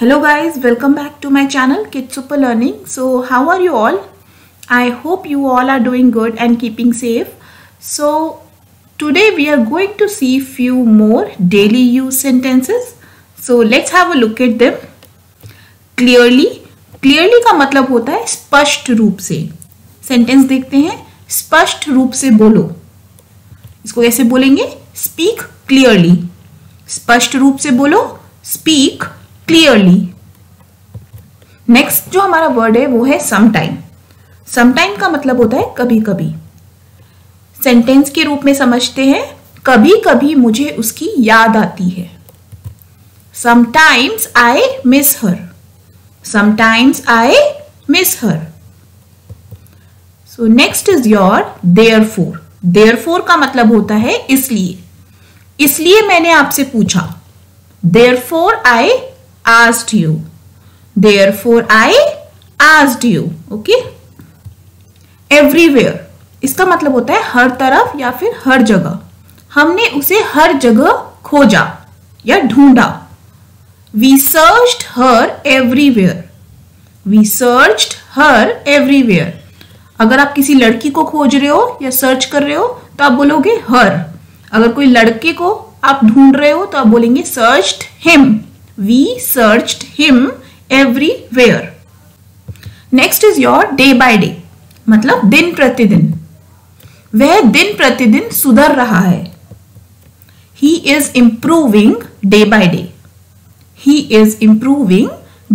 Hello guys, welcome back to my channel Kids Super Learning. So how are you all? I hope you all are doing good and keeping safe. So today we are going to see few more daily use sentences. So let's have a look at them. Clearly, clearly का मतलब होता है स्पष्ट रूप से. Sentence देखते हैं. स्पष्ट रूप से बोलो. इसको कैसे बोलेंगे? Speak clearly. स्पष्ट रूप से बोलो. Speak clearly. नेक्स्ट जो हमारा वर्ड है वो है समटाइम. समटाइम का मतलब होता है कभी कभी. सेंटेंस के रूप में समझते हैं. कभी कभी मुझे उसकी याद आती है. Sometimes I miss her. Sometimes I miss her. So next is your therefore. Therefore का मतलब होता है इसलिए. इसलिए मैंने आपसे पूछा. Therefore I asked you. Therefore I asked you. Okay. Everywhere इसका मतलब होता है हर तरफ या फिर हर जगह. हमने उसे हर जगह खोजा या ढूंढा. We searched her everywhere. We searched her everywhere. अगर आप किसी लड़की को खोज रहे हो या सर्च कर रहे हो तो आप बोलोगे her. अगर कोई लड़के को आप ढूंढ रहे हो तो आप बोलेंगे searched him. We searched him everywhere. Next is your day by day. मतलब दिन प्रतिदिन. वह दिन प्रतिदिन सुधर रहा है. He is improving day by day. He is improving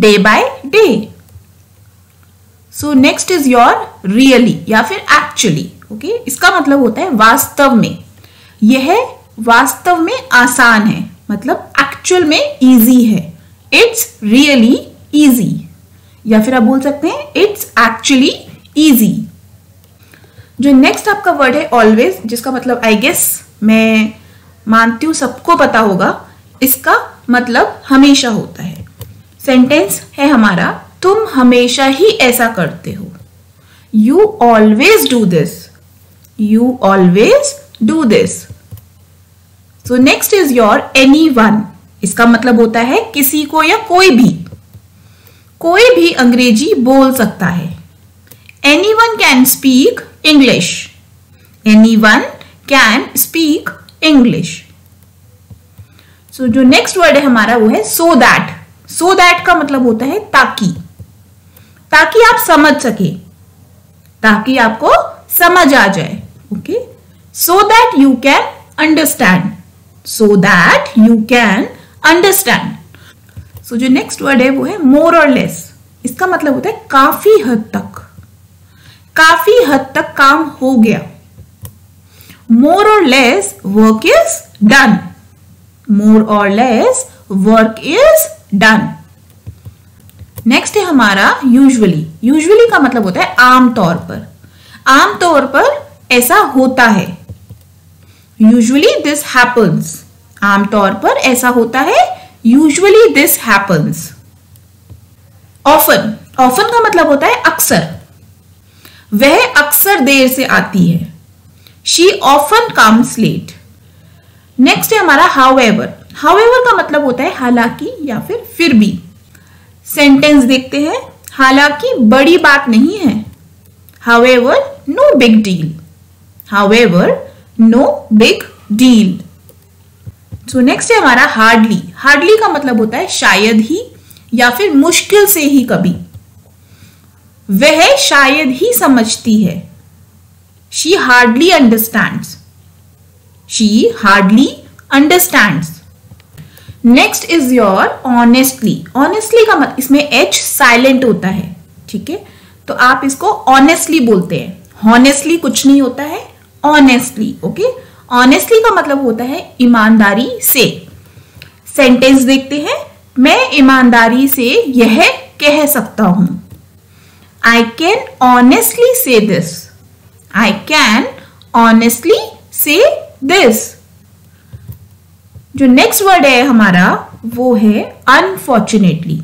day by day. So next is your really या फिर actually. Okay? इसका मतलब होता है वास्तव में. यह वास्तव में आसान है. मतलब एक्चुअल में इजी है. It's really easy. या फिर आप बोल सकते हैं इट्स एक्चुअली इजी. जो नेक्स्ट आपका वर्ड है ऑलवेज, जिसका मतलब आई गेस मैं मानती हूं सबको पता होगा. इसका मतलब हमेशा होता है. सेंटेंस है हमारा तुम हमेशा ही ऐसा करते हो. You always do this. You always do this. So next is your anyone. इसका मतलब होता है किसी को या कोई भी. कोई भी अंग्रेजी बोल सकता है. Anyone can speak English. Anyone can speak English. So जो next word है हमारा वो है so that. So that का मतलब होता है ताकि. ताकि आप समझ सके. ताकि आपको समझ आ जाए. Okay? So that you can understand. So that you can understand. So जो next word है वो है more or less. इसका मतलब होता है काफी हद तक. काफी हद तक काम हो गया. More or less work is done. More or less work is done. Next है हमारा usually. Usually का मतलब होता है आमतौर पर. आमतौर पर ऐसा होता है. Usually this happens. आमतौर पर ऐसा होता है. Usually this happens. Often. Often का मतलब होता है अक्सर. वह अक्सर देर से आती है. She often comes late. Next है हमारा however. However का मतलब होता है हालांकि या फिर भी. सेंटेंस देखते हैं. हालांकि बड़ी बात नहीं है. However, no big deal. However, no big deal. So next है हमारा hardly. Hardly का मतलब होता है शायद ही या फिर मुश्किल से ही कभी. वह शायद ही समझती है. She hardly understands. She hardly understands. Next is your honestly. Honestly का मतलब इसमें H साइलेंट होता है. ठीक है, तो आप इसको honestly बोलते हैं. Honestly कुछ नहीं होता है. Honestly. ओके. Honestly का मतलब होता है ईमानदारी से. सेंटेंस देखते हैं. मैं ईमानदारी से यह कह सकता हूं. I can honestly say this. I can honestly say this. जो नेक्स्ट वर्ड है हमारा वो है अनफॉर्चुनेटली.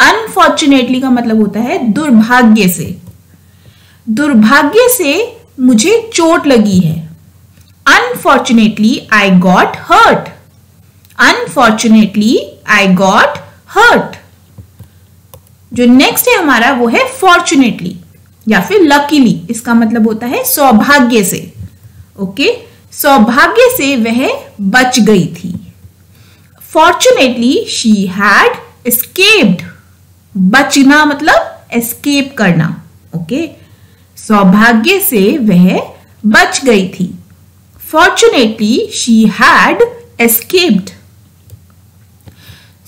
अनफॉर्चुनेटली का मतलब होता है दुर्भाग्य से. दुर्भाग्य से मुझे चोट लगी है. Unfortunately, I got hurt. Unfortunately, I got hurt. जो नेक्स्ट है हमारा वो है फॉर्चुनेटली या फिर लकीली। इसका मतलब होता है सौभाग्य से। ओके, सौभाग्य से वह बच गई थी। Fortunately she had escaped. बचना मतलब एस्केप करना। ओके, सौभाग्य से वह बच गई थी। Fortunately she had escaped.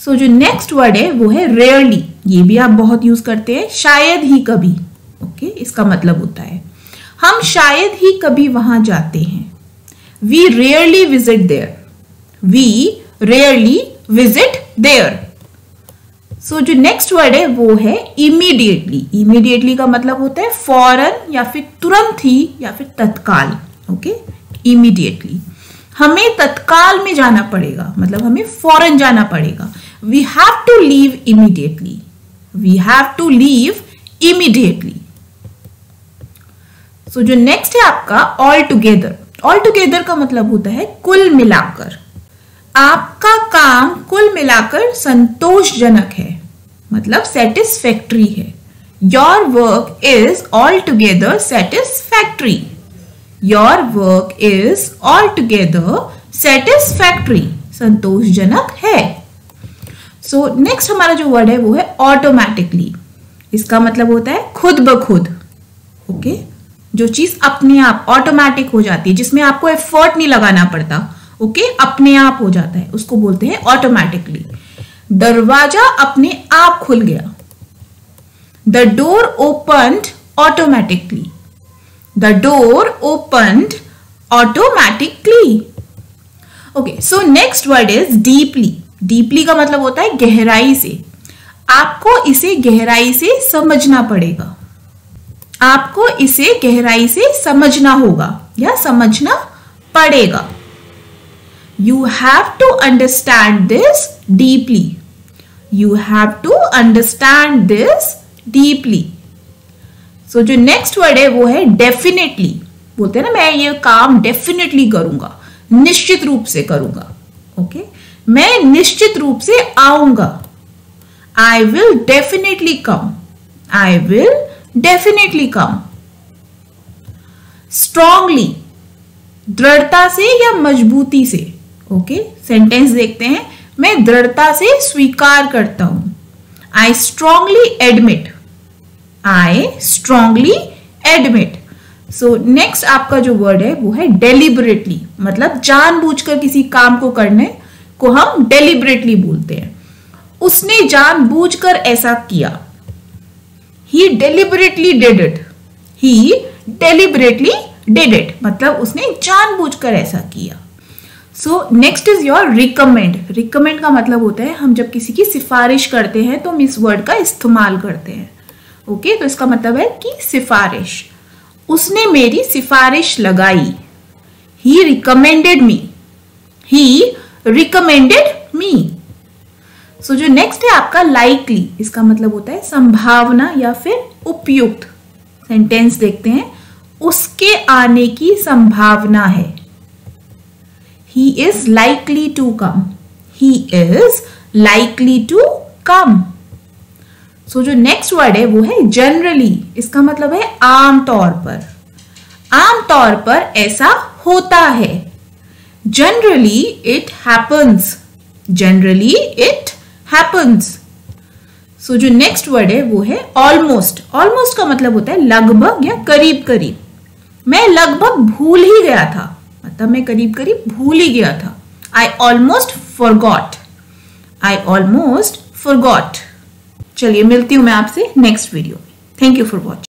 So जो नेक्स्ट वर्ड है वो है रेयरली। ये भी आप बहुत यूज करते हैं, शायद ही कभी। ओके, इसका मतलब होता है हम शायद ही कभी वहां जाते हैं। We rarely visit there. We rarely visit there. So जो नेक्स्ट वर्ड है वो है इमीडिएटली। इमीडिएटली का मतलब होता है फौरन या फिर तुरंत ही या फिर तत्काल। ओके, इमीडिएटली हमें तत्काल में जाना पड़ेगा, मतलब हमें फौरन जाना पड़ेगा। We have to leave immediately. We have to leave immediately. So जो नेक्स्ट है आपका ऑल टुगेदर। ऑल टुगेदर का मतलब होता है कुल मिलाकर। आपका काम कुल मिलाकर संतोषजनक है, मतलब सेटिस्फैक्ट्री है। Your work is all together satisfactory. Your work is all together satisfactory, संतोषजनक है। सो नेक्स्ट हमारा जो वर्ड है वो है ऑटोमेटिकली। इसका मतलब होता है खुद ब खुद। ओके, जो चीज अपने आप ऑटोमेटिक हो जाती है, जिसमें आपको एफर्ट नहीं लगाना पड़ता। ओके, अपने आप हो जाता है, उसको बोलते हैं ऑटोमेटिकली। दरवाजा अपने आप खुल गया। The door opened automatically. The door opened automatically. Okay, so next word is deeply. Deeply का मतलब होता है गहराई से। आपको इसे गहराई से समझना पड़ेगा। आपको इसे गहराई से समझना होगा या समझना पड़ेगा। You have to understand this deeply. You have to understand this deeply. So जो next word है वो है definitely. बोलते हैं ना, मैं ये काम definitely करूंगा, निश्चित रूप से करूंगा। ओके, मैं निश्चित रूप से आऊंगा। I will definitely come. I will definitely come. Strongly, दृढ़ता से या मजबूती से। ओके, सेंटेंस देखते हैं। मैं दृढ़ता से स्वीकार करता हूं। I strongly admit. I strongly admit. So next आपका जो वर्ड है वो है डेलिबरेटली, मतलब जानबूझकर किसी काम को करने को हम डेलिबरेटली बोलते हैं। उसने जानबूझकर ऐसा किया। He deliberately did it. He deliberately did it, मतलब उसने जानबूझकर ऐसा किया। So next is your recommend. Recommend का मतलब होता है हम जब किसी की सिफारिश करते हैं तो हम इस वर्ड का इस्तेमाल करते हैं। ओके, तो इसका मतलब है कि सिफारिश। उसने मेरी सिफारिश लगाई। ही रिकमेंडेड मी। ही रिकमेंडेड मी। सो जो नेक्स्ट है आपका लाइकली। इसका मतलब होता है संभावना या फिर उपयुक्त। सेंटेंस देखते हैं। उसके आने की संभावना है। He is likely to come. He is likely to come. So जो next word है वो है generally. इसका मतलब है आमतौर पर। आमतौर पर ऐसा होता है। Generally it happens. Generally it happens. So जो next word है वो है almost. Almost का मतलब होता है लगभग या करीब करीब। मैं लगभग भूल ही गया था, मतलब मैं करीब करीब भूल ही गया था। I almost forgot. I almost forgot. चलिए मिलती हूं मैं आपसे नेक्स्ट वीडियो में। Thank you for watching.